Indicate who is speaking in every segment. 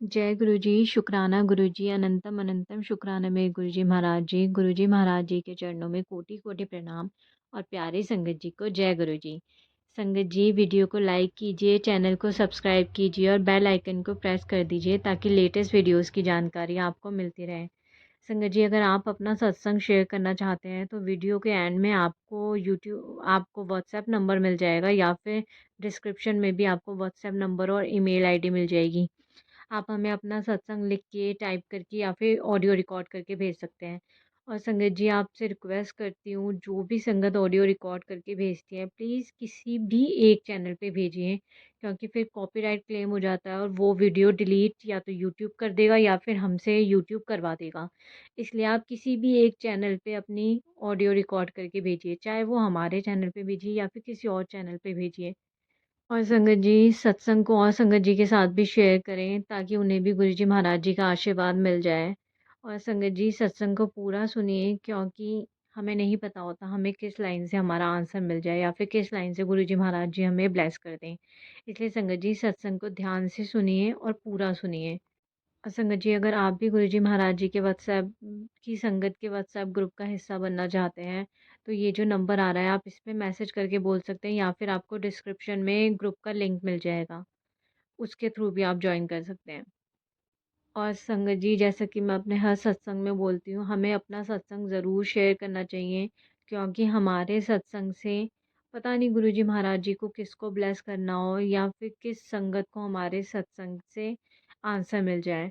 Speaker 1: जय गुरु जी, शुक्राना गुरु जी, अनंतम अनंतम शुक्राना मेरे गुरु जी महाराज जी। गुरु जी महाराज जी के चरणों में कोटि कोटि प्रणाम और प्यारी संगत जी को जय गुरु जी। संगत जी, वीडियो को लाइक कीजिए, चैनल को सब्सक्राइब कीजिए और बेल आइकन को प्रेस कर दीजिए ताकि लेटेस्ट वीडियोस की जानकारी आपको मिलती रहे। संगत जी, अगर आप अपना सत्संग शेयर करना चाहते हैं तो वीडियो के एंड में आपको व्हाट्सएप नंबर मिल जाएगा या फिर डिस्क्रिप्शन में भी आपको व्हाट्सएप नंबर और ईमेल आईडी मिल जाएगी। आप हमें अपना सत्संग लिख के, टाइप करके या फिर ऑडियो रिकॉर्ड करके भेज सकते हैं। और संगत जी, आपसे रिक्वेस्ट करती हूँ, जो भी संगत ऑडियो रिकॉर्ड करके भेजती है, प्लीज़ किसी भी एक चैनल पे भेजिए, क्योंकि फिर कॉपीराइट क्लेम हो जाता है और वो वीडियो डिलीट या तो यूट्यूब कर देगा या फिर हमसे यूट्यूब करवा देगा। इसलिए आप किसी भी एक चैनल पे अपनी ऑडियो रिकॉर्ड करके भेजिए, चाहे वो हमारे चैनल पे भेजिए या फिर किसी और चैनल पे भेजिए। और संगत जी, सत्संग को और संगत जी के साथ भी शेयर करें ताकि उन्हें भी गुरु जी महाराज जी का आशीर्वाद मिल जाए। और संगत जी, सत्संग को पूरा सुनिए, क्योंकि हमें नहीं पता होता हमें किस लाइन से हमारा आंसर मिल जाए या फिर किस लाइन से गुरु जी महाराज जी हमें ब्लेस कर दें। इसलिए संगत जी, सत्संग को ध्यान से सुनिए और पूरा सुनिए। संगत जी, अगर आप भी गुरुजी महाराज जी के व्हाट्सएप की संगत के व्हाट्सएप ग्रुप का हिस्सा बनना चाहते हैं, तो ये जो नंबर आ रहा है आप इस पे मैसेज करके बोल सकते हैं या फिर आपको डिस्क्रिप्शन में ग्रुप का लिंक मिल जाएगा, उसके थ्रू भी आप जॉइन कर सकते हैं। और संगत जी, जैसा कि मैं अपने हर सत्संग में बोलती हूँ, हमें अपना सत्संग ज़रूर शेयर करना चाहिए, क्योंकि हमारे सत्संग से पता नहीं गुरुजी महाराज जी को किसको ब्लेस करना हो या फिर किस संगत को हमारे सत्संग से आंसर मिल जाए।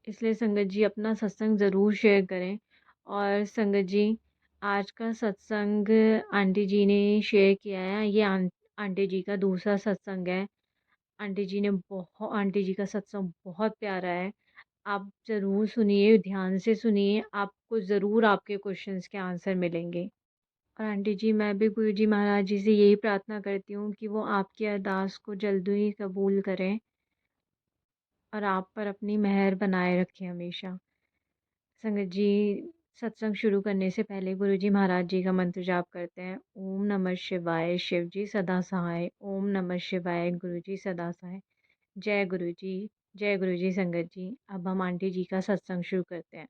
Speaker 1: इसलिए संगत जी, अपना सत्संग ज़रूर शेयर करें। और संगत जी, आज का सत्संग आंटी जी ने शेयर किया है, ये आंटी जी का दूसरा सत्संग है। आंटी जी का सत्संग बहुत प्यारा है। आप ज़रूर सुनिए, ध्यान से सुनिए, आपको ज़रूर आपके क्वेश्चंस के आंसर मिलेंगे। और आंटी जी, मैं भी गुरु जी महाराज जी से यही प्रार्थना करती हूँ कि वो आपकी अरदास को जल्दी ही कबूल करें और आप पर अपनी मेहर बनाए रखें हमेशा। संगत जी, सत्संग शुरू करने से पहले गुरु जी महाराज जी का मंत्र जाप करते हैं। ओम नमः शिवाय, शिव जी सदा सहाय। ओम नमः शिवाय, गुरु जी सदा सहाय। जय गुरु जी। जय गुरु जी। संगत जी, अब हम आंटी जी का सत्संग शुरू करते हैं।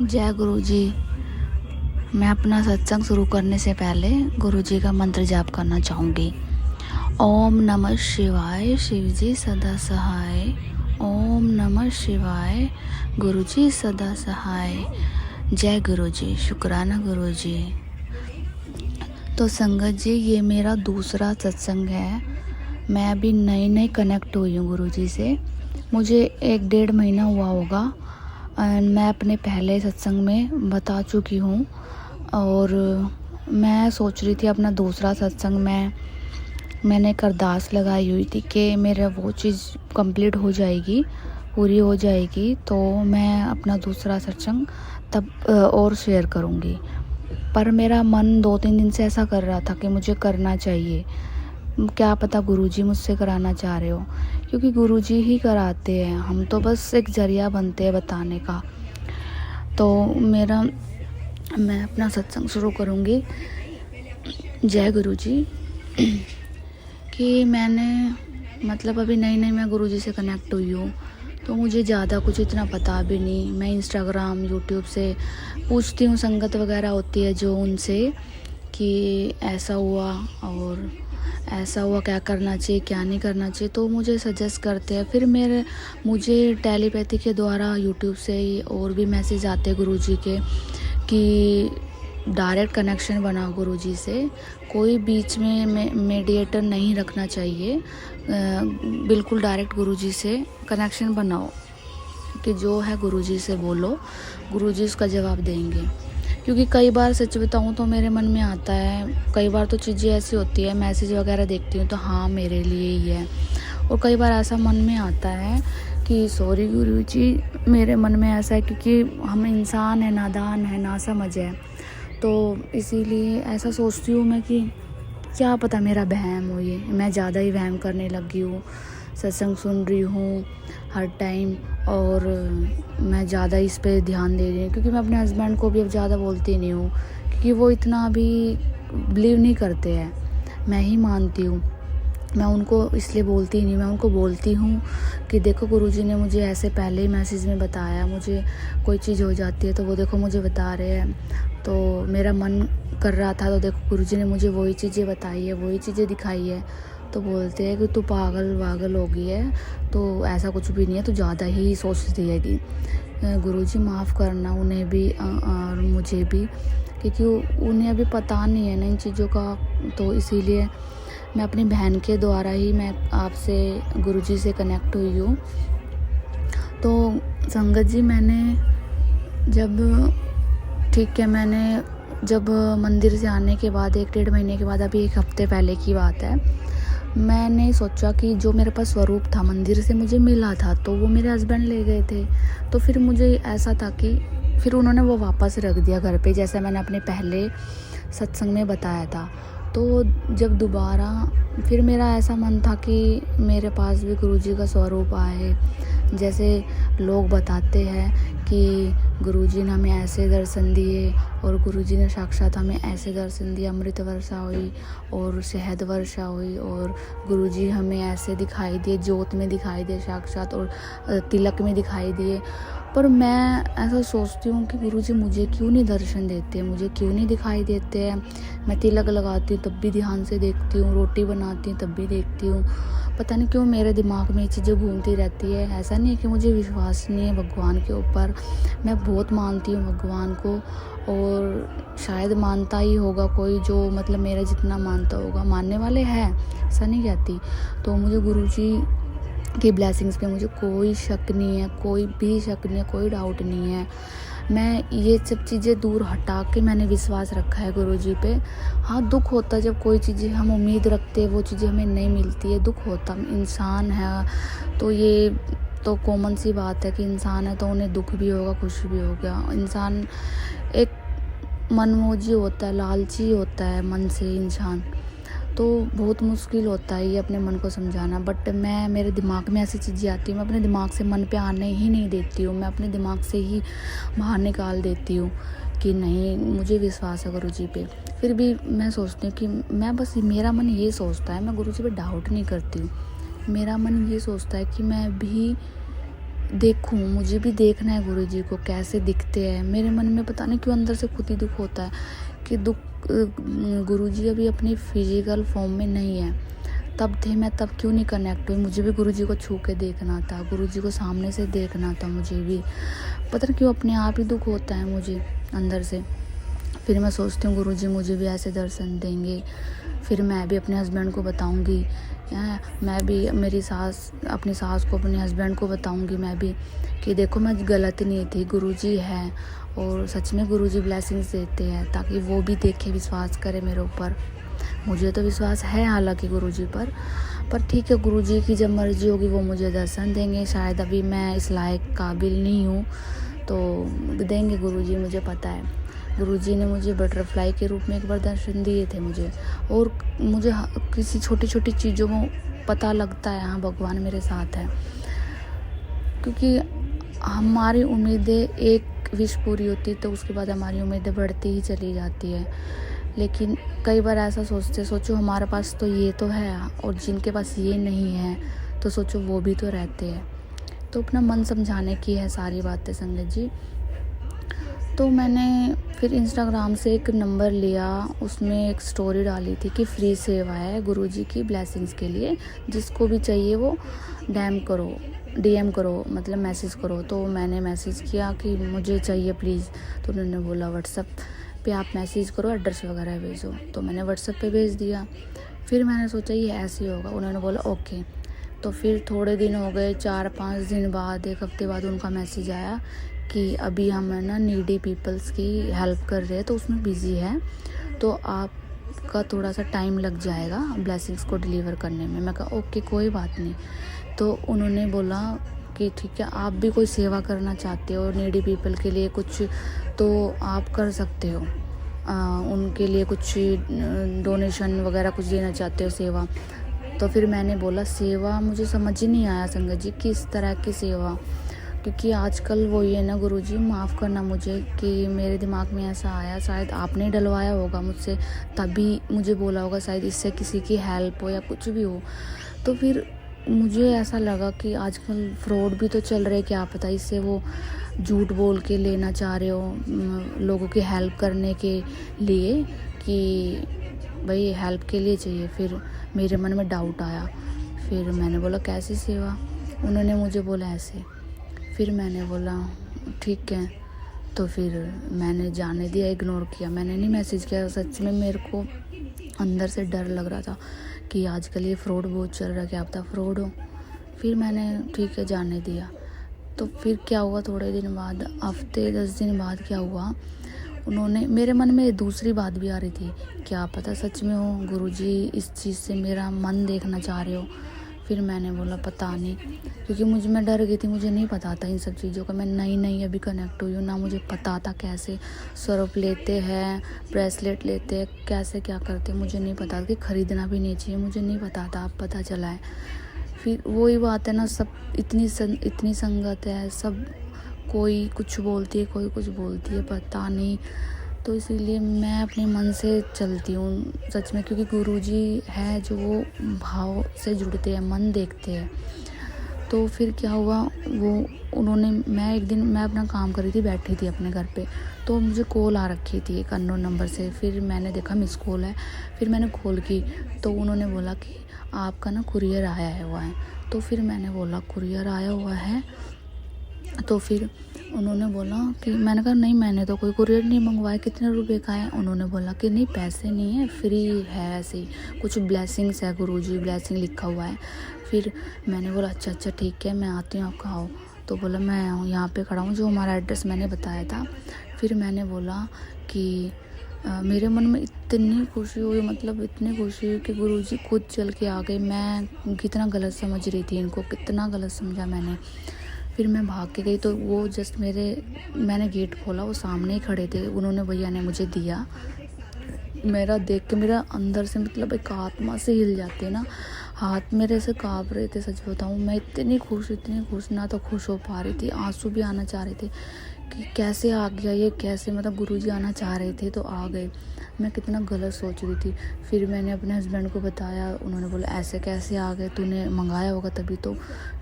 Speaker 2: जय गुरु जी। मैं अपना सत्संग शुरू करने से पहले गुरु जी का मंत्र जाप करना चाहूँगी। ओम नमः शिवाय, शिव जी सदा सहाय। ओम नमः शिवाय, गुरु जी सदा सहाय। जय गुरु जी, शुक्राना गुरु जी। तो संगत जी, ये मेरा दूसरा सत्संग है। मैं अभी नई कनेक्ट हुई हूँ गुरु जी से। मुझे 1-1.5 महीना हुआ होगा। मैं अपने पहले सत्संग में बता चुकी हूँ और मैं सोच रही थी अपना दूसरा सत्संग मैंने एक अरदास लगाई हुई थी कि मेरा वो चीज़ कंप्लीट हो जाएगी, पूरी हो जाएगी, तो मैं अपना दूसरा सत्संग तब और शेयर करूँगी। पर मेरा मन 2-3 दिन से ऐसा कर रहा था कि मुझे करना चाहिए। क्या पता गुरुजी मुझसे कराना चाह रहे हो, क्योंकि गुरुजी ही कराते हैं, हम तो बस एक जरिया बनते हैं बताने का। तो मैं अपना सत्संग शुरू करूँगी। जय गुरु जी। कि मैंने मतलब अभी नई मैं गुरुजी से कनेक्ट हुई हूँ, तो मुझे ज़्यादा कुछ इतना पता भी नहीं। मैं इंस्टाग्राम, यूट्यूब से पूछती हूँ, संगत वगैरह होती है जो, उनसे कि ऐसा हुआ और ऐसा हुआ, क्या करना चाहिए क्या नहीं करना चाहिए, तो मुझे सजेस्ट करते हैं। फिर मुझे टेलीपैथी के द्वारा यूट्यूब से ही और भी मैसेज आते हैं गुरुजी के कि डायरेक्ट कनेक्शन बनाओ गुरुजी से, कोई बीच में मीडिएटर नहीं रखना चाहिए, बिल्कुल डायरेक्ट गुरुजी से कनेक्शन बनाओ कि जो है गुरुजी से बोलो, गुरुजी उसका जवाब देंगे। क्योंकि कई बार सच बताऊँ तो मेरे मन में आता है, कई बार तो चीज़ें ऐसी होती है, मैसेज वगैरह देखती हूँ तो हाँ मेरे लिए ही है, और कई बार ऐसा मन में आता है कि सॉरी गुरुजी, मेरे मन में ऐसा है क्योंकि हम इंसान है, नादान है, नासमझ है, तो इसीलिए ऐसा सोचती हूँ मैं कि क्या पता मेरा वहम हो, ये मैं ज़्यादा ही वहम करने लगी हूँ। सत्संग सुन रही हूँ हर टाइम और मैं ज़्यादा इस पे ध्यान दे रही हूँ, क्योंकि मैं अपने हस्बैंड को भी अब ज़्यादा बोलती नहीं हूँ, क्योंकि वो इतना अभी बिलीव नहीं करते हैं, मैं ही मानती हूँ। मैं उनको इसलिए बोलती नहीं, मैं उनको बोलती हूँ कि देखो गुरुजी ने मुझे ऐसे पहले ही मैसेज में बताया, मुझे कोई चीज़ हो जाती है तो वो देखो मुझे बता रहे हैं, तो मेरा मन कर रहा था तो देखो गुरुजी ने मुझे वही चीज़ें बताई है, वही चीज़ें दिखाई है। तो बोलते हैं कि तू पागल वागल हो गई है, तो ऐसा कुछ भी नहीं है, तू ज़्यादा ही सोचती है कि गुरुजी माफ़ करना उन्हें भी और मुझे भी, क्योंकि उन्हें अभी पता नहीं है ना इन चीज़ों का। तो इसीलिए मैं अपनी बहन के द्वारा ही मैं आपसे गुरुजी से कनेक्ट हुई हूँ। तो संगत जी मैंने जब मंदिर से आने के बाद 1-1.5 महीने के बाद, अभी 1 हफ्ते पहले की बात है, मैंने सोचा कि जो मेरे पास स्वरूप था मंदिर से मुझे मिला था तो वो मेरे हस्बैंड ले गए थे। तो फिर मुझे ऐसा था कि फिर उन्होंने वो वापस रख दिया घर पे, जैसा मैंने अपने पहले सत्संग में बताया था। तो जब दोबारा फिर मेरा ऐसा मन था कि मेरे पास भी गुरुजी का स्वरूप आए, जैसे लोग बताते हैं कि गुरुजी ने हमें ऐसे दर्शन दिए और गुरुजी ने साक्षात हमें ऐसे दर्शन दिए, अमृत वर्षा हुई और शहद वर्षा हुई और गुरुजी हमें ऐसे दिखाई दिए, जोत में दिखाई दिए साक्षात और तिलक में दिखाई दिए। पर मैं ऐसा सोचती हूँ कि गुरुजी मुझे क्यों नहीं दर्शन देते, मुझे क्यों नहीं दिखाई देते हैं। मैं तिलक लगाती हूँ तब भी ध्यान से देखती हूँ, रोटी बनाती हूँ तब भी देखती हूँ, पता नहीं क्यों मेरे दिमाग में ये चीज़ें घूमती रहती है। ऐसा नहीं है कि मुझे विश्वास नहीं है भगवान के ऊपर, मैं बहुत मानती हूँ भगवान को, और शायद मानता ही होगा कोई जो मतलब मेरा जितना मानता होगा, मानने वाले हैं, ऐसा नहीं कहती। तो मुझे गुरुजी की ब्लेसिंग्स पे मुझे कोई शक नहीं है, कोई भी शक नहीं है, कोई डाउट नहीं है। मैं ये सब चीज़ें दूर हटा के मैंने विश्वास रखा है गुरुजी पे। हाँ, दुख होता है जब कोई चीज़ें हम उम्मीद रखते हैं वो चीज़ें हमें नहीं मिलती है, दुख होता, इंसान है तो ये तो कॉमन सी बात है कि इंसान है तो उन्हें दुख भी होगा, खुशी भी होगा। इंसान एक मनमोजी होता है, लालची होता है मन से इंसान, तो बहुत मुश्किल होता है ये अपने मन को समझाना। बट मेरे दिमाग में ऐसी चीज़ें आती हैं, मैं अपने दिमाग से मन पे आने ही नहीं देती हूँ, मैं अपने दिमाग से ही बाहर निकाल देती हूँ कि नहीं मुझे विश्वास है गुरुजी पे। फिर भी मैं सोचती हूँ कि मैं बस मेरा मन ये सोचता है, मैं गुरुजी पे डाउट नहीं करती हूँ, मेरा मन ये सोचता है कि मैं भी देखूं, मुझे भी देखना है गुरुजी को कैसे दिखते हैं। मेरे मन में पता नहीं क्यों अंदर से खुद ही दुख होता है कि गुरुजी अभी अपनी फिजिकल फॉर्म में नहीं है, तब थे, मैं तब क्यों नहीं कनेक्ट हुई। मुझे भी गुरुजी को छू के देखना था, गुरुजी को सामने से देखना था, मुझे भी पता नहीं क्यों अपने आप ही दुख होता है मुझे अंदर से। फिर मैं सोचती हूँ गुरुजी मुझे भी ऐसे दर्शन देंगे, फिर मैं भी अपने हस्बैंड को बताऊँगी, मैं भी अपनी सास को, अपने हस्बैंड को बताऊँगी मैं भी कि देखो मैं गलत नहीं थी, गुरुजी है और सच में गुरुजी ब्लेसिंग्स देते हैं, ताकि वो भी देखे, विश्वास करे मेरे ऊपर। मुझे तो विश्वास है हालांकि गुरुजी पर ठीक है, गुरुजी की जब मर्जी होगी वो मुझे दर्शन देंगे। शायद अभी मैं इस लायक काबिल नहीं हूँ तो देंगे गुरुजी, मुझे पता है। गुरुजी ने मुझे बटरफ्लाई के रूप में एक बार दर्शन दिए थे मुझे, और मुझे किसी छोटी छोटी चीज़ों को पता लगता है हाँ भगवान मेरे साथ है, क्योंकि हमारी उम्मीदें एक विश पूरी होती है तो उसके बाद हमारी उम्मीदें बढ़ती ही चली जाती है। लेकिन कई बार ऐसा सोचो हमारे पास तो ये तो है और जिनके पास ये नहीं है तो सोचो वो भी तो रहते हैं। तो अपना मन समझाने की है सारी बातें संगत जी। तो मैंने फिर इंस्टाग्राम से एक नंबर लिया, उसमें एक स्टोरी डाली थी कि फ्री सेवा है गुरुजी की ब्लेसिंग्स के लिए, जिसको भी चाहिए वो डीएम करो मतलब मैसेज करो। तो मैंने मैसेज किया कि मुझे चाहिए प्लीज़, तो उन्होंने बोला व्हाट्सएप पे आप मैसेज करो, एड्रेस वगैरह भेजो। तो मैंने व्हाट्सएप पे भेज दिया। फिर मैंने सोचा ये ऐसे ही होगा, उन्होंने बोला ओके। तो फिर थोड़े दिन हो गए, 4-5 दिन बाद, 1 हफ्ते बाद उनका मैसेज आया कि अभी हम है ना नीडी पीपल्स की हेल्प कर रहे हैं तो उसमें बिज़ी है, तो आपका थोड़ा सा टाइम लग जाएगा ब्लेसिंग्स को डिलीवर करने में। मैं कहा ओके कोई बात नहीं। तो उन्होंने बोला कि ठीक है, आप भी कोई सेवा करना चाहते हो नीडी पीपल के लिए कुछ तो आप कर सकते हो, उनके लिए कुछ डोनेशन वगैरह कुछ देना चाहते हो सेवा। तो फिर मैंने बोला सेवा मुझे समझ ही नहीं आया संगत जी, किस तरह की सेवा। क्योंकि आजकल वो ये ना गुरुजी, माफ़ करना मुझे कि मेरे दिमाग में ऐसा आया, शायद आपने डलवाया होगा मुझसे, तभी मुझे बोला होगा शायद इससे किसी की हेल्प हो या कुछ भी हो। तो फिर मुझे ऐसा लगा कि आजकल फ्रॉड भी तो चल रहे, क्या पता इससे वो झूठ बोल के लेना चाह रहे हो लोगों की हेल्प करने के लिए, कि भाई हेल्प के लिए चाहिए। फिर मेरे मन में डाउट आया, फिर मैंने बोला कैसी सेवा? उन्होंने मुझे बोला ऐसे। फिर मैंने बोला ठीक है, तो फिर मैंने जाने दिया, इग्नोर किया, मैंने नहीं मैसेज किया। सच में मेरे को अंदर से डर लग रहा था कि आजकल ये फ्रॉड बहुत चल रहा है, क्या पता फ्रॉड हो। फिर मैंने ठीक है जाने दिया। तो फिर क्या हुआ, थोड़े दिन बाद, हफ्ते 10 दिन बाद क्या हुआ, उन्होंने, मेरे मन में दूसरी बात भी आ रही थी, क्या पता सच में हो गुरुजी इस चीज़ से मेरा मन देखना चाह रहे हो। फिर मैंने बोला पता नहीं, क्योंकि मैं डर गई थी, मुझे नहीं पता था इन सब चीज़ों का, मैं नई अभी कनेक्ट हुई हूँ ना, मुझे पता था कैसे स्वरूप लेते हैं, ब्रेसलेट लेते हैं, कैसे क्या करते हैं, मुझे नहीं पता कि ख़रीदना भी नहीं चाहिए, मुझे नहीं पता था, अब पता चला है। फिर वही बात है ना, सब इतनी संगत है, सब कोई कुछ बोलती है, कोई कुछ बोलती है, पता नहीं। तो इसीलिए मैं अपने मन से चलती हूँ सच में, क्योंकि गुरुजी है जो वो भाव से जुड़ते हैं, मन देखते हैं। तो फिर क्या हुआ, वो उन्होंने, मैं अपना काम कर रही थी, बैठी थी अपने घर पे, तो मुझे कॉल आ रखी थी एक अननोन नंबर से। फिर मैंने देखा मिस कॉल है, फिर मैंने कॉल की, तो उन्होंने बोला कि आपका ना कुरियर आया हुआ है। तो फिर मैंने बोला कुरियर आया हुआ है, तो फिर उन्होंने बोला कि, मैंने कहा नहीं मैंने तो कोई कुरियर नहीं मंगवाया, कितने रुपए का है? उन्होंने बोला कि नहीं पैसे नहीं है, फ्री है, ऐसे ही कुछ ब्लेसिंग्स है, गुरुजी ब्लेसिंग लिखा हुआ है। फिर मैंने बोला अच्छा ठीक है, मैं आती हूँ, आप कहाँ हो? तो बोला मैं यहाँ पे खड़ा हूँ, जो हमारा एड्रेस मैंने बताया था। फिर मैंने बोला कि मेरे मन में इतनी खुशी हुई, मतलब इतनी खुशी हुई कि गुरुजी खुद चल के आ गए। मैं कितना गलत समझ रही थी इनको, कितना गलत समझा मैंने। फिर मैं भाग के गई, तो वो जस्ट मैंने गेट खोला, वो सामने ही खड़े थे, उन्होंने, भैया ने मुझे दिया। मेरा देख के मेरा अंदर से, मतलब एक आत्मा से हिल जाती है ना, हाथ मेरे से काँप रहे थे, सच बताऊँ। मैं इतनी खुश, ना तो खुश हो पा रही थी, आंसू भी आना चाह रहे थे कि कैसे आ गया ये, कैसे, मतलब गुरुजी आना चाह रहे थे तो आ गए। मैं कितना गलत सोच रही थी। फिर मैंने अपने हस्बैंड को बताया, उन्होंने बोला ऐसे कैसे आ गए, तूने मंगाया होगा तभी तो।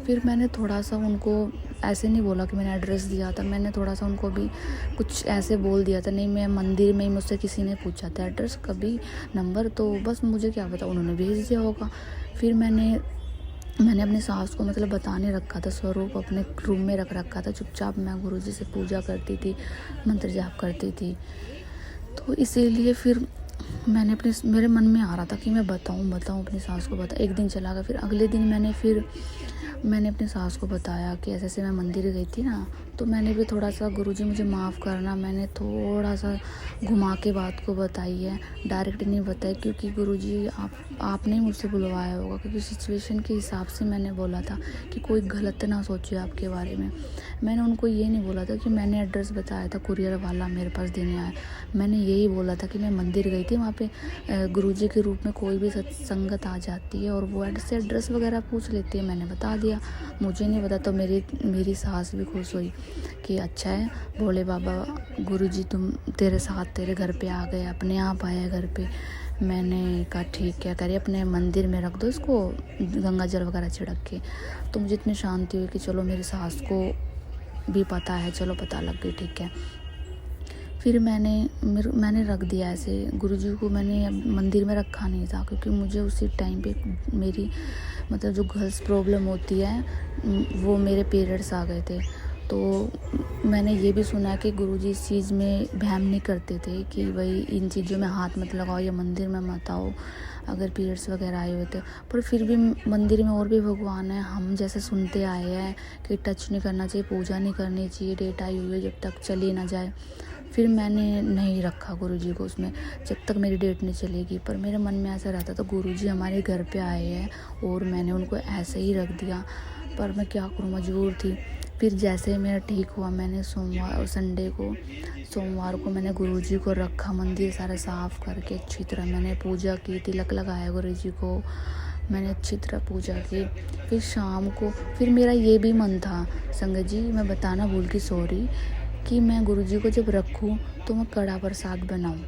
Speaker 2: फिर मैंने थोड़ा सा उनको ऐसे नहीं बोला कि मैंने एड्रेस दिया था, मैंने थोड़ा सा उनको भी कुछ ऐसे बोल दिया था, नहीं मैं मंदिर में ही, मुझसे किसी ने पूछा था एड्रेस कभी, नंबर, तो बस मुझे क्या पता, उन्होंने भेज दिया होगा। फिर मैंने अपनी सास को मतलब बताने रखा था, स्वरूप अपने रूम में रख रखा था, चुपचाप मैं गुरुजी से पूजा करती थी, मंत्र जाप करती थी। तो इसीलिए फिर मेरे मन में आ रहा था कि मैं बताऊं अपनी सास को एक दिन चला गया। फिर अगले दिन मैंने अपनी सास को बताया कि ऐसे मैं मंदिर गई थी ना, तो मैंने भी थोड़ा सा, गुरुजी मुझे माफ़ करना, मैंने थोड़ा सा घुमा के बात को बताई है, डायरेक्ट नहीं बताई, क्योंकि गुरुजी आपने ही मुझसे बुलवाया होगा, क्योंकि सिचुएशन के हिसाब से मैंने बोला था कि कोई गलत ना सोचे आपके बारे में। मैंने उनको ये नहीं बोला था कि मैंने एड्रेस बताया था, कुरियर वाला मेरे पास देने आया। मैंने यही बोला था कि मैं मंदिर गई थी, वहाँ पे गुरुजी के रूप में कोई भी सत्संगत आ जाती है और वो एड्रेस वगैरह पूछ लेती है, मैंने बता दिया, मुझे नहीं पता। तो मेरी सास भी खुश हुई कि अच्छा है, भोले बाबा गुरुजी तेरे साथ, तेरे घर पे आ गए, अपने आप आया घर पे। मैंने कहा ठीक है, करिए अपने मंदिर में रख दो इसको, गंगा जल वगैरह छिड़क के। तो मुझे इतनी शांति हुई कि चलो मेरी सास को भी पता है, चलो पता लग गई, ठीक है। फिर मैंने रख दिया ऐसे, गुरुजी को मैंने मंदिर में रखा नहीं था, क्योंकि मुझे उसी टाइम पे मेरी, मतलब जो गर्ल्स प्रॉब्लम होती है, वो मेरे पीरियड्स आ गए थे। तो मैंने ये भी सुना है कि गुरुजी इस चीज़ में वहम नहीं करते थे कि भाई इन चीज़ों में हाथ मत लगाओ या मंदिर में मत आओ अगर पीरियड्स वगैरह आए हुए थे। पर फिर भी मंदिर में और भी भगवान है, हम जैसे सुनते आए हैं कि टच नहीं करना चाहिए, पूजा नहीं करनी चाहिए, डेट आई हुई है जब तक चली ना जाए। फिर मैंने नहीं रखा गुरुजी को उसमें, जब तक मेरी डेट नहीं चलेगी। पर मेरे मन में ऐसा रहता था गुरुजी हमारे घर पे आए हैं और मैंने उनको ऐसे ही रख दिया, पर मैं क्या करूँ, मजबूर थी। फिर जैसे ही मेरा ठीक हुआ, मैंने सोमवार को मैंने गुरुजी को रखा, मंदिर सारा साफ़ करके अच्छी तरह मैंने पूजा की, तिलक लगाया गुरुजी को, मैंने अच्छी तरह पूजा की। फिर शाम को फिर मेरा ये भी मन था संगत जी, मैं बताना भूल गई, सॉरी, कि मैं गुरुजी को जब रखूँ तो मैं कड़ा प्रसाद बनाऊँ,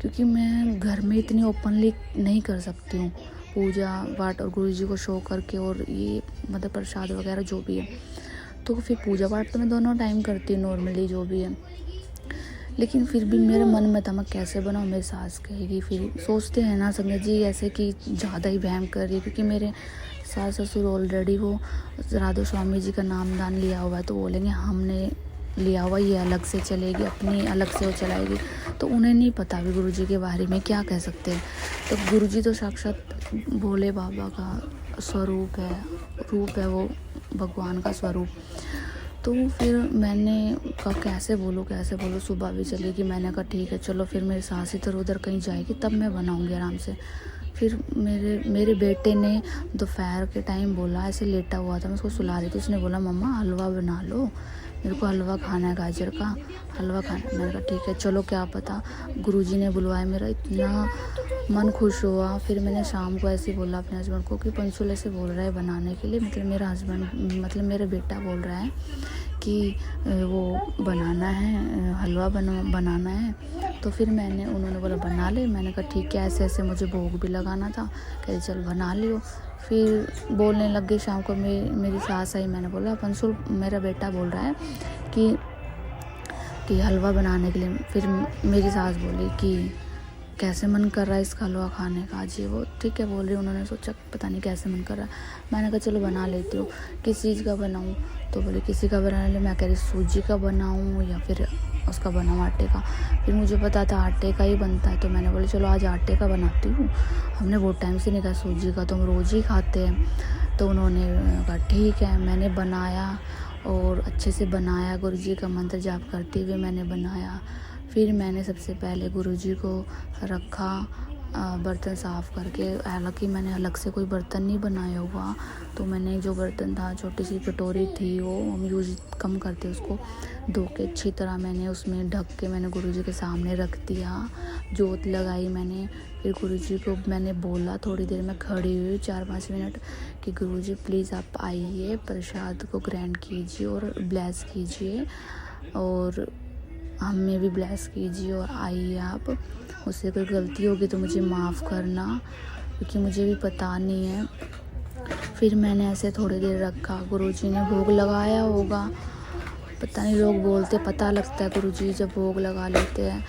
Speaker 2: क्योंकि मैं घर में इतनी ओपनली नहीं कर सकती हूँ पूजा पाठ और गुरुजी को शो करके, और ये मतलब प्रसाद वगैरह जो भी है। तो फिर पूजा पाठ तो मैं दोनों टाइम करती हूँ नॉर्मली जो भी है, लेकिन फिर भी मेरे मन में था मैं कैसे बनाऊँ, मेरी सास कहेगी, फिर सोचते हैं ना संगत जी ऐसे कि ज़्यादा ही वहम कर रही है, क्योंकि मेरे सास ससुर ऑलरेडी वो राधा स्वामी जी का नाम दान लिया हुआ है, तो बोलेंगे हमने लिया हुआ, ये अलग से चलेगी, अपनी अलग से वो चलाएगी, तो उन्हें नहीं पता भी गुरुजी के बारे में क्या कह सकते हैं। तो गुरुजी तो साक्षात भोले बाबा का स्वरूप है, रूप है, वो भगवान का स्वरूप। तो फिर मैंने कहा कैसे बोलूँ, सुबह भी चलेगी, मैंने कहा ठीक है चलो, फिर मेरी सास इधर उधर कहीं जाएगी तब मैं बनाऊँगी आराम से। फिर मेरे बेटे ने दोपहर के टाइम बोला, ऐसे लेटा हुआ था, मैं उसको सुला रही थी, उसने बोला मम्मा हलवा बना लो, मेरे को हलवा खाना है, गाजर का हलवा खाना है। मैंने कहा ठीक है चलो, क्या पता गुरुजी ने बुलवाया, मेरा इतना मन खुश हुआ। फिर मैंने शाम को ऐसे बोला अपने हस्बैंड को कि पंसुल ऐसे बोल रहा है बनाने के लिए, मतलब मेरा हस्बैंड मतलब मेरा बेटा बोल रहा है कि वो बनाना है, हलवा बनाना है। तो फिर उन्होंने बोला बना ले। मैंने कहा ठीक है, ऐसे ऐसे मुझे भोग भी लगाना था, कहते चल बना लियो। फिर बोलने लग गई शाम को, मेरी सास आई, मैंने बोला पंसुल मेरा बेटा बोल रहा है कि हलवा बनाने के लिए। फिर मेरी सास बोली कि कैसे मन कर रहा है इसका हलवा खाने का आज, ये वो ठीक है बोल रही। उन्होंने सोचा पता नहीं कैसे मन कर रहा है। मैंने कहा चलो बना लेती हूँ, किस चीज़ का बनाऊँ, तो बोले किसी का बना ले। मैं कह रही सूजी का बनाऊँ या फिर उसका बनाऊँ आटे का। फिर मुझे पता था आटे का ही बनता है, तो मैंने बोली चलो आज आटे का बनाती हूँ, हमने बहुत टाइम से नहीं खाया सूजी का, तो हम रोज़ ही खाते हैं। तो उन्होंने कहा ठीक है। मैंने बनाया और अच्छे से बनाया, गुरुजी का मंत्र जाप करते हुए मैंने बनाया। फिर मैंने सबसे पहले गुरुजी को रखा बर्तन साफ़ करके। हालांकि मैंने अलग से कोई बर्तन नहीं बनाया हुआ, तो मैंने जो बर्तन था, छोटी सी कटोरी थी, वो हम यूज़ कम करते, उसको धो के अच्छी तरह मैंने उसमें ढक के मैंने गुरुजी के सामने रख दिया। जोत लगाई मैंने। फिर गुरुजी को मैंने बोला, थोड़ी देर में खड़ी हुई 4-5 मिनट, कि गुरुजी प्लीज़ आप आइए, प्रसाद को ग्रैंड कीजिए और ब्लेस कीजिए, और हमें भी ब्लेस कीजिए, और आइए आप, मुझसे कोई गलती होगी तो मुझे माफ़ करना, क्योंकि मुझे भी पता नहीं है। फिर मैंने ऐसे थोड़ी देर रखा, गुरुजी ने भोग लगाया होगा, पता नहीं, लोग बोलते पता लगता है गुरुजी जब भोग लगा लेते हैं,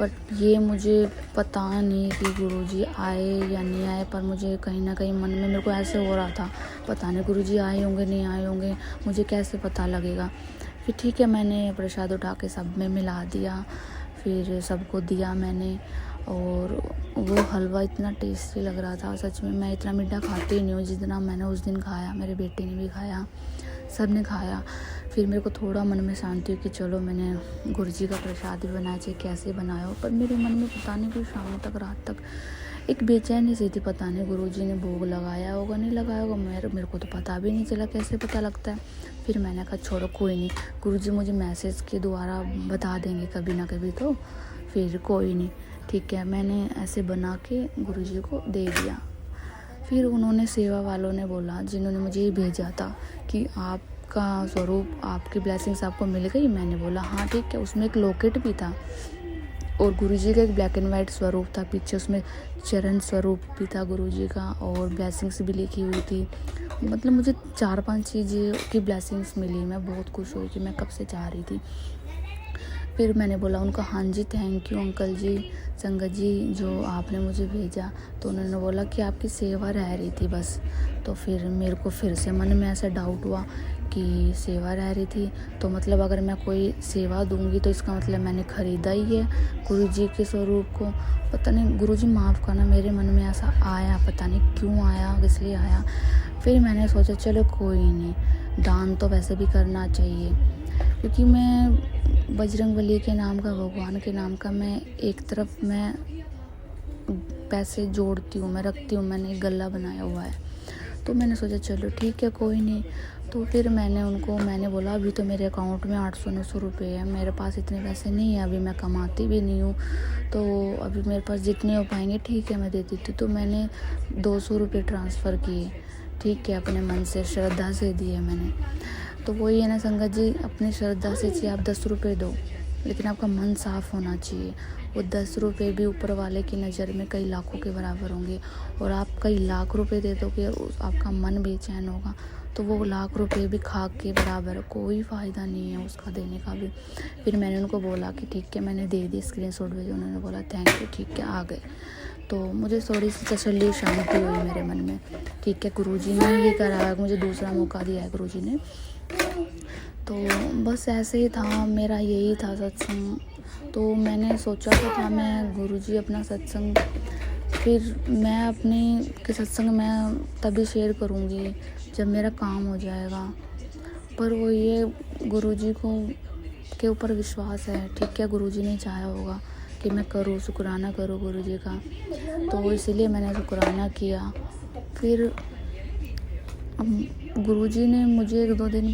Speaker 2: पर ये मुझे पता नहीं कि गुरुजी आए या नहीं आए, पर मुझे कहीं ना कहीं मन में मेरे को ऐसे हो रहा था पता नहीं गुरुजी आए होंगे नहीं आए होंगे, मुझे कैसे पता लगेगा। फिर ठीक है, मैंने प्रसाद उठा के सब में मिला दिया, फिर सबको दिया मैंने, और वो हलवा इतना टेस्टी लग रहा था सच में। मैं इतना मीठा खाती ही नहीं हूँ, जितना मैंने उस दिन खाया, मेरे बेटे ने भी खाया, सब ने खाया। फिर मेरे को थोड़ा मन में शांति हुई कि चलो मैंने गुरुजी का प्रसाद भी बनाया, चाहे कैसे बनाया हो, पर मेरे मन में पता नहीं कोई शाम तक रात तक एक बेचैनी सी थी, पता नहीं गुरुजी ने भोग लगाया होगा नहीं लगाया होगा, मेरे को तो पता भी नहीं चला कैसे पता लगता है। फिर मैंने कहा छोड़ो कोई नहीं, गुरुजी मुझे मैसेज के द्वारा बता देंगे कभी ना कभी, तो फिर कोई नहीं, ठीक है। मैंने ऐसे बना के गुरुजी को दे दिया। फिर उन्होंने, सेवा वालों ने बोला, जिन्होंने मुझे ये भेजा था कि आपका स्वरूप, आपकी ब्लेसिंग्स आपको मिल गई। मैंने बोला हाँ ठीक है। उसमें एक लॉकेट भी था और गुरुजी का एक ब्लैक एंड वाइट स्वरूप था, पीछे उसमें चरण स्वरूप भी था गुरुजी का, और ब्लेसिंग्स भी लिखी हुई थी। मतलब मुझे 4-5 चीज़ें की ब्लेसिंग्स मिली, मैं बहुत खुश हुई कि मैं कब से चाह रही थी। फिर मैंने बोला उनको, हाँ जी थैंक यू अंकल जी, संगत जी, जो आपने मुझे भेजा। तो उन्होंने बोला कि आपकी सेवा रह रही थी बस। तो फिर मेरे को फिर से मन में ऐसा डाउट हुआ कि सेवा रह रही थी, तो मतलब अगर मैं कोई सेवा दूंगी तो इसका मतलब मैंने ख़रीदा ही है गुरुजी के स्वरूप को। पता नहीं, गुरुजी माफ़ करना, मेरे मन में ऐसा आया, पता नहीं क्यों आया, किस लिए आया। फिर मैंने सोचा चलो कोई नहीं, दान तो वैसे भी करना चाहिए, क्योंकि मैं बजरंगबली के नाम का, भगवान के नाम का, मैं एक तरफ मैं पैसे जोड़ती हूँ, मैं रखती हूँ, मैंने एक गल्ला बनाया हुआ है, तो मैंने सोचा चलो ठीक है कोई नहीं। तो फिर मैंने बोला अभी तो मेरे अकाउंट में 800-900 रुपये है, मेरे पास इतने पैसे नहीं है, अभी मैं कमाती भी नहीं हूँ, तो अभी मेरे पास जितने हो पाएंगे ठीक है मैं दे देती। तो मैंने 200 रुपये ट्रांसफ़र किए, ठीक है, अपने मन से श्रद्धा से दिए मैंने। तो वही है ना संगत जी, अपनी श्रद्धा से चाहिए आप 10 रुपये दो, लेकिन आपका मन साफ़ होना चाहिए। वो 10 रुपये भी ऊपर वाले की नज़र में कई लाखों के बराबर होंगे, और आप कई लाख रुपए दे दोगे आपका मन बेचैन होगा, तो वो लाख रुपए भी खाक के बराबर, कोई फ़ायदा नहीं है उसका देने का भी। फिर मैंने उनको बोला कि ठीक है मैंने दे दी, स्क्रीनशॉट भेजे, उन्होंने बोला थैंक यू, ठीक है आ गए। तो मुझे थोड़ी सी तसल्ली शांति हुई मेरे मन में, ठीक है गुरुजी ने ये करा, मुझे दूसरा मौका दिया है गुरुजी ने। तो बस ऐसे ही था, मेरा यही था सत्संग। तो मैंने सोचा तो था मैं गुरुजी अपना सत्संग, फिर मैं अपने के सत्संग मैं तभी शेयर करूँगी जब मेरा काम हो जाएगा। पर वो ये गुरुजी को के ऊपर विश्वास है, ठीक है गुरुजी ने चाहा होगा कि मैं करूँ, शुक्राना करूँ गुरुजी का, तो इसीलिए मैंने शुक्राना किया। फिर गुरुजी ने मुझे एक दो दिन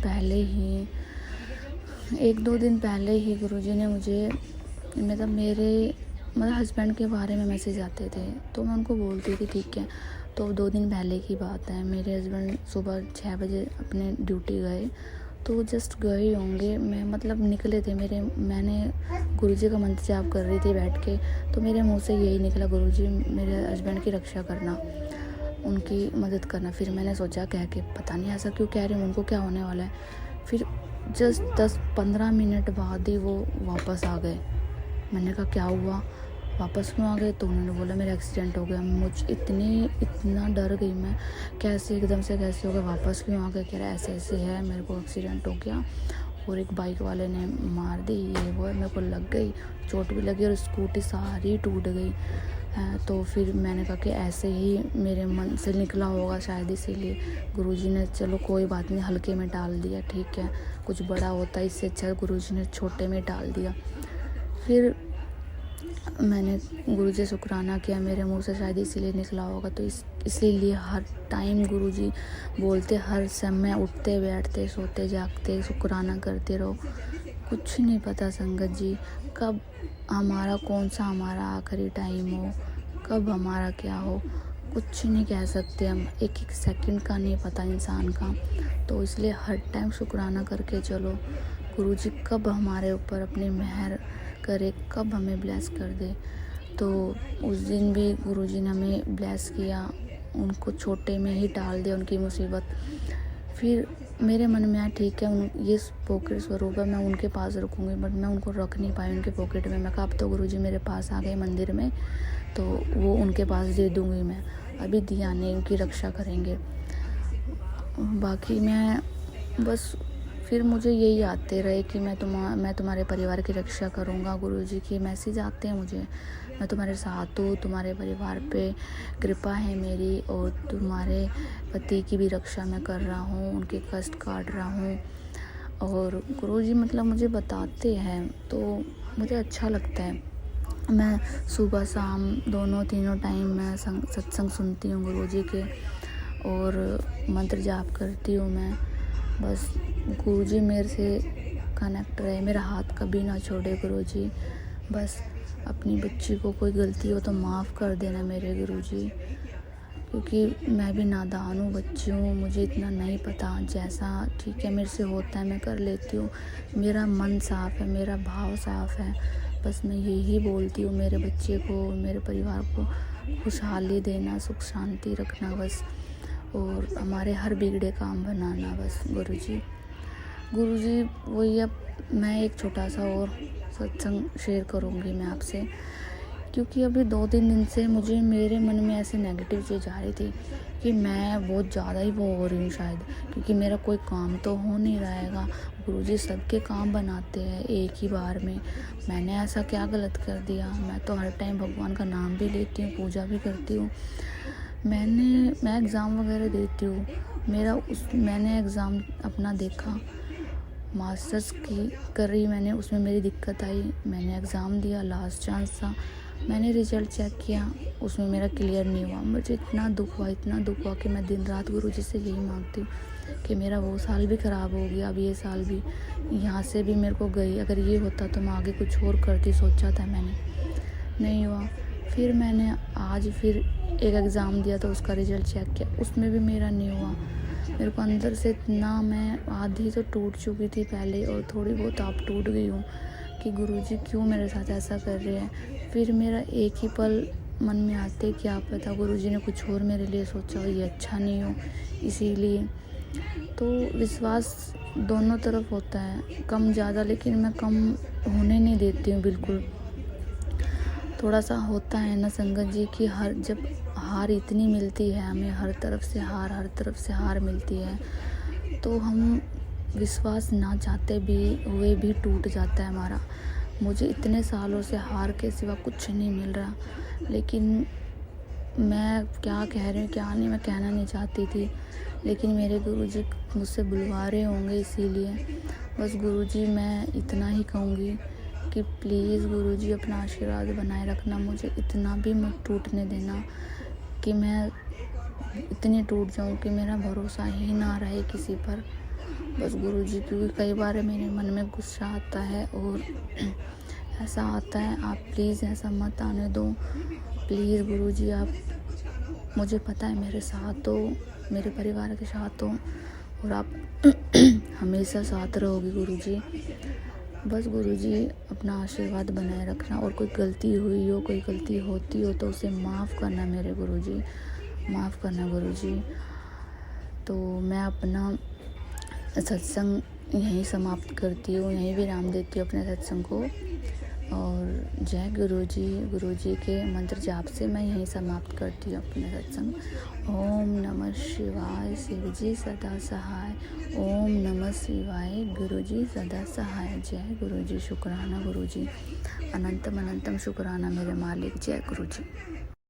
Speaker 2: पहले ही गुरुजी ने मुझे मेरे हस्बैंड के बारे में मैसेज आते थे, तो मैं उनको बोलती थी ठीक है। तो 2 दिन पहले की बात है, मेरे हस्बैंड सुबह 6 बजे अपने ड्यूटी गए, तो जस्ट गए होंगे, मैं निकले थे मैंने गुरुजी का मंत्र जाप कर रही थी बैठ के, तो मेरे मुंह से यही निकला गुरुजी मेरे हस्बैंड की रक्षा करना, उनकी मदद करना। फिर मैंने सोचा कह के पता नहीं ऐसा क्यों कह रही हूँ, उनको क्या होने वाला है। फिर जस्ट 10-15 मिनट बाद ही वो वापस आ गए। मैंने कहा क्या हुआ, वापस क्यों आ गए? तो उन्होंने बोला मेरा एक्सीडेंट हो गया। इतना डर गई मैं, कैसे एकदम से कैसे हो गया, वापस क्यों आ गए? कह रहा ऐसे ऐसे है, मेरे को एक्सीडेंट हो गया और एक बाइक वाले ने मार दी, ये वो, मेरे को लग गई, चोट भी लगी और स्कूटी सारी टूट गई। तो फिर मैंने कहा कि ऐसे ही मेरे मन से निकला होगा शायद, इसीलिए गुरुजी ने चलो कोई बात नहीं हल्के में टाल दिया, ठीक है, कुछ बड़ा होता इससे अच्छा गुरुजी ने छोटे में टाल दिया। फिर मैंने गुरुजी से शुक्राना किया, मेरे मुंह से शायद इसीलिए निकला होगा। तो इसीलिए हर टाइम गुरुजी बोलते, हर समय उठते बैठते सोते जागते शुक्राना करते रहो। कुछ नहीं पता संगत जी कब कौन सा हमारा आखिरी टाइम हो, कब हमारा क्या हो, कुछ नहीं कह सकते हम, एक एक सेकंड का नहीं पता इंसान का। तो इसलिए हर टाइम शुक्राना करके चलो, गुरुजी कब हमारे ऊपर अपनी मेहर करे, कब हमें ब्लेस कर दे। तो उस दिन भी गुरुजी ने हमें ब्लेस किया, उनको छोटे में ही टाल दिया उनकी मुसीबत। फिर मेरे मन में आया ठीक है ये पॉकेट स्वरूप है, मैं उनके पास रखूँगी, बट मैं उनको रख नहीं पाई उनके पॉकेट में। मैं कहा अब तो गुरुजी मेरे पास आ गए मंदिर में, तो वो उनके पास दे दूँगी मैं, अभी दिया नहीं, उनकी रक्षा करेंगे। बाकी मैं बस फिर मुझे यही आते रहे कि मैं तुम्हारे परिवार की रक्षा करूँगा। गुरुजी के मैसेज आते हैं मुझे, मैं तुम्हारे साथ हूँ, तुम्हारे परिवार पे कृपा है मेरी, और तुम्हारे पति की भी रक्षा मैं कर रहा हूँ, उनके कष्ट काट रहा हूँ। और गुरुजी मुझे बताते हैं तो मुझे अच्छा लगता है। मैं सुबह शाम तीनों टाइम मैं सत्संग सुनती हूँ गुरुजी के, और मंत्र जाप करती हूँ मैं। बस गुरुजी मेरे से कनेक्ट रहे, मेरा हाथ कभी ना छोड़े गुरुजी। बस अपनी बच्ची को कोई गलती हो तो माफ़ कर देना मेरे गुरुजी, क्योंकि मैं भी नादान हूँ, बच्ची हूँ, मुझे इतना नहीं पता। जैसा ठीक है मेरे से होता है मैं कर लेती हूँ, मेरा मन साफ़ है, मेरा भाव साफ़ है। बस मैं यही बोलती हूँ, मेरे बच्चे को, मेरे परिवार को खुशहाली देना, सुख शांति रखना बस, और हमारे हर बिगड़े काम बनाना बस गुरुजी वही। अब मैं एक छोटा सा और सत्संग शेयर करूँगी मैं आपसे, क्योंकि अभी 2-3 दिन से मेरे मन में ऐसे नेगेटिव चीज़ आ रही थी कि मैं बहुत ज़्यादा ही वो हो रही हूँ शायद, क्योंकि मेरा कोई काम तो हो नहीं रहेगा। गुरुजी सबके काम बनाते हैं एक ही बार में, मैंने ऐसा क्या गलत कर दिया? मैं तो हर टाइम भगवान का नाम भी लेती हूँ, पूजा भी करती हूँ। मैं एग्ज़ाम वगैरह देती हूँ, मैंने एग्ज़ाम अपना देखा, मास्टर्स की कर रही मैंने, उसमें मेरी दिक्कत आई, मैंने एग्ज़ाम दिया, लास्ट चांस था, मैंने रिज़ल्ट चेक किया, उसमें मेरा क्लियर नहीं हुआ। मुझे इतना दुःख हुआ कि मैं दिन रात गुरुजी से यही माँगती हूँ कि मेरा वो साल भी ख़राब हो गया, अब ये साल भी यहाँ से भी मेरे को गई। अगर ये होता तो मैं आगे कुछ और करती, सोचा था मैंने, नहीं हुआ। फिर मैंने आज फिर एक एग्ज़ाम दिया तो उसका रिज़ल्ट चेक किया, उसमें भी मेरा नहीं हुआ। मेरे को अंदर से इतना, मैं आधी तो टूट चुकी थी पहले और थोड़ी बहुत अब टूट गई हूँ कि गुरुजी क्यों मेरे साथ ऐसा कर रहे हैं। फिर मेरा एक ही पल मन में आते क्या पता गुरुजी ने कुछ और मेरे लिए सोचा हो, ये अच्छा नहीं हो, इसीलिए। तो विश्वास दोनों तरफ होता है, कम ज़्यादा, लेकिन मैं कम होने नहीं देती हूँ बिल्कुल। थोड़ा सा होता है ना संगत जी कि जब हार इतनी मिलती है हमें, हर तरफ से हार मिलती है, तो हम विश्वास ना चाहते भी हुए भी टूट जाता है हमारा। मुझे इतने सालों से हार के सिवा कुछ नहीं मिल रहा, लेकिन मैं क्या कह रही हूँ क्या नहीं, मैं कहना नहीं चाहती थी, लेकिन मेरे गुरुजी मुझसे बुलवा रहे होंगे, इसीलिए बस गुरुजी मैं इतना ही कहूँगी कि प्लीज़ गुरुजी अपना आशीर्वाद बनाए रखना, मुझे इतना भी मत टूटने देना कि मैं इतनी टूट जाऊँ कि मेरा भरोसा ही ना रहे किसी पर। बस गुरुजी, क्योंकि कई बार मेरे मन में गुस्सा आता है और ऐसा आता है, आप प्लीज़ ऐसा मत आने दो। प्लीज़ गुरुजी, आप, मुझे पता है मेरे साथ हो, मेरे परिवार के साथ हो और आप हमेशा साथ रहोगे गुरुजी। बस गुरुजी अपना आशीर्वाद बनाए रखना, और कोई गलती हुई हो, कोई गलती होती हो तो उसे माफ़ करना मेरे गुरुजी, माफ़ करना गुरुजी। तो मैं अपना सत्संग यहीं समाप्त करती हूँ, यहीं विराम देती हूँ अपने सत्संग को। और जय गुरुजी, गुरुजी के मंत्र जाप से मैं यहीं समाप्त करती हूँ अपने सत्संग। ओम नमः शिवाय, शिवजी सदा सहाय। ओम नमः शिवाय, गुरुजी सदा सहाय। जय गुरुजी, शुक्राना गुरुजी, अनंतम अनंतम शुक्राना मेरे मालिक। जय गुरुजी।